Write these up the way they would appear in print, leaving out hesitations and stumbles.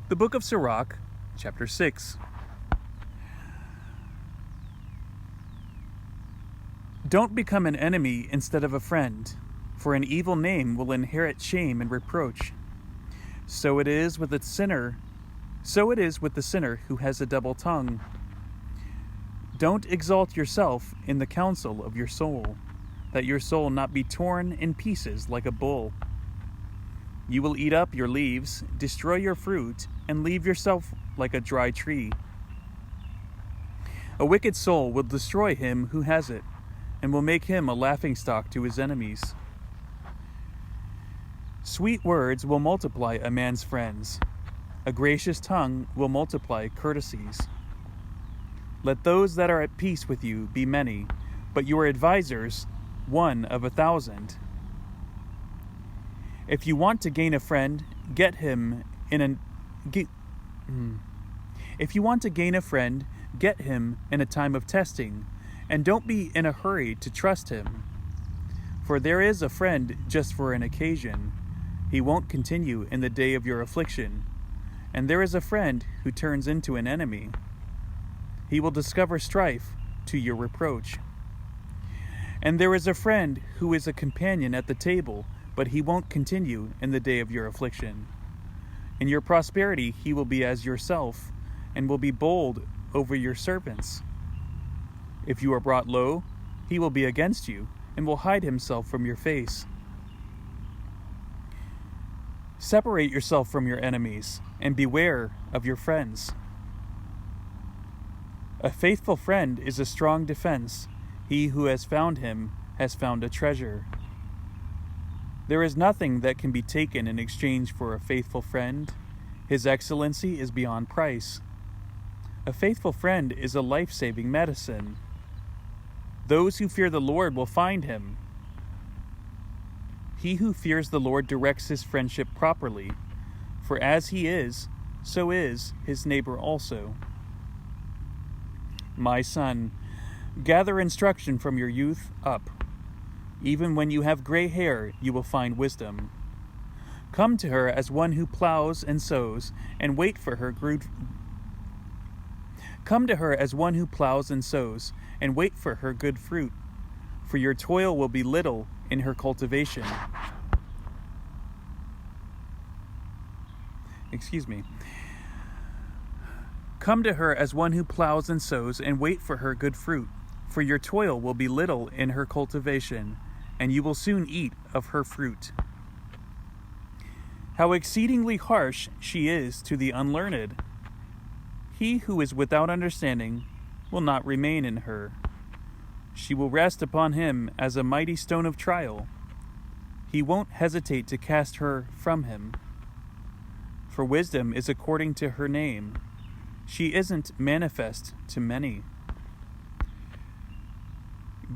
The book of Sirach, chapter 6. Don't become an enemy instead of a friend, for an evil name will inherit shame and reproach. So it is with the sinner who has a double tongue. Don't exalt yourself in the counsel of your soul, that your soul not be torn in pieces like a bull. You will eat up your leaves, destroy your fruit, and leave yourself like a dry tree. A wicked soul will destroy him who has it, and will make him a laughingstock to his enemies. Sweet words will multiply a man's friends. A gracious tongue will multiply courtesies. Let those that are at peace with you be many, but your advisers one of 1,000. If you want to gain a friend, get him in a time of testing, and don't be in a hurry to trust him. For there is a friend just for an occasion. He won't continue in the day of your affliction. And there is a friend who turns into an enemy. He will discover strife to your reproach. And there is a friend who is a companion at the table, but he won't continue in the day of your affliction. In your prosperity he will be as yourself, and will be bold over your servants. If you are brought low, he will be against you, and will hide himself from your face. Separate yourself from your enemies, and beware of your friends. A faithful friend is a strong defense. He who has found him has found a treasure. There is nothing that can be taken in exchange for a faithful friend. His excellency is beyond price. A faithful friend is a life-saving medicine. Those who fear the Lord will find him. He who fears the Lord directs his friendship properly, for as he is, so is his neighbor also. My son, gather instruction from your youth up. Even when you have gray hair, you will find wisdom. Come to her as one who plows and sows, and wait for her good fruit, for your toil will be little in her cultivation. Come to her as one who plows and sows, and wait for her good fruit, for your toil will be little in her cultivation, and you will soon eat of her fruit. How exceedingly harsh she is to the unlearned! He who is without understanding will not remain in her. She will rest upon him as a mighty stone of trial. He won't hesitate to cast her from him. For wisdom is according to her name. She isn't manifest to many.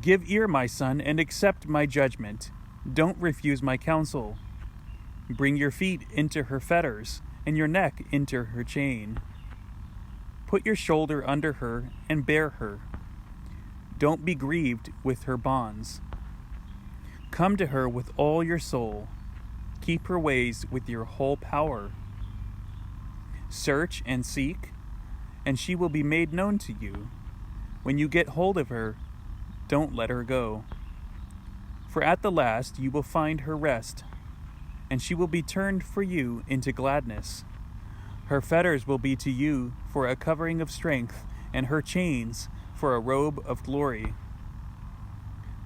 Give ear, my son, and accept my judgment. Don't refuse my counsel. Bring your feet into her fetters, and your neck into her chain. Put your shoulder under her and bear her. Don't be grieved with her bonds. Come to her with all your soul. Keep her ways with your whole power. Search and seek, and she will be made known to you. When you get hold of her, don't let her go. For at the last you will find her rest, and she will be turned for you into gladness. Her fetters will be to you for a covering of strength, and her chains for a robe of glory.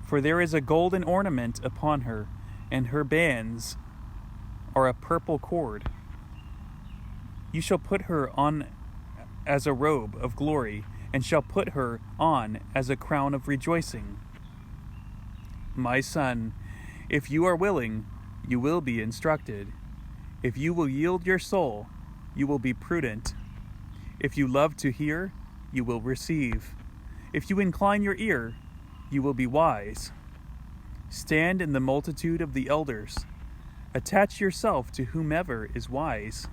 For there is a golden ornament upon her, and her bands are a purple cord. You shall put her on as a robe of glory, and shall put her on as a crown of rejoicing. My son, if you are willing, you will be instructed. If you will yield your soul, you will be prudent. If you love to hear, you will receive. If you incline your ear, you will be wise. Stand in the multitude of the elders. Attach yourself to whomever is wise.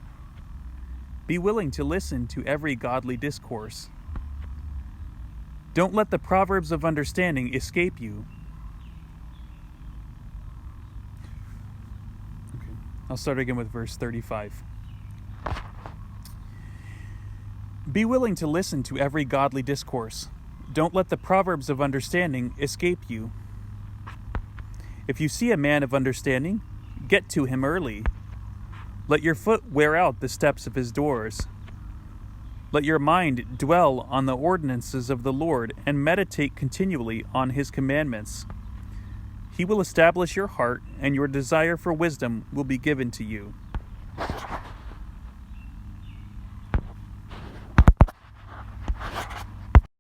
Be willing to listen to every godly discourse. Don't let the proverbs of understanding escape you. I'll start again with verse 35. Be willing to listen to every godly discourse. Don't let the proverbs of understanding escape you. If you see a man of understanding, get to him early. Let your foot wear out the steps of his doors. Let your mind dwell on the ordinances of the Lord, and meditate continually on his commandments. He will establish your heart, and your desire for wisdom will be given to you.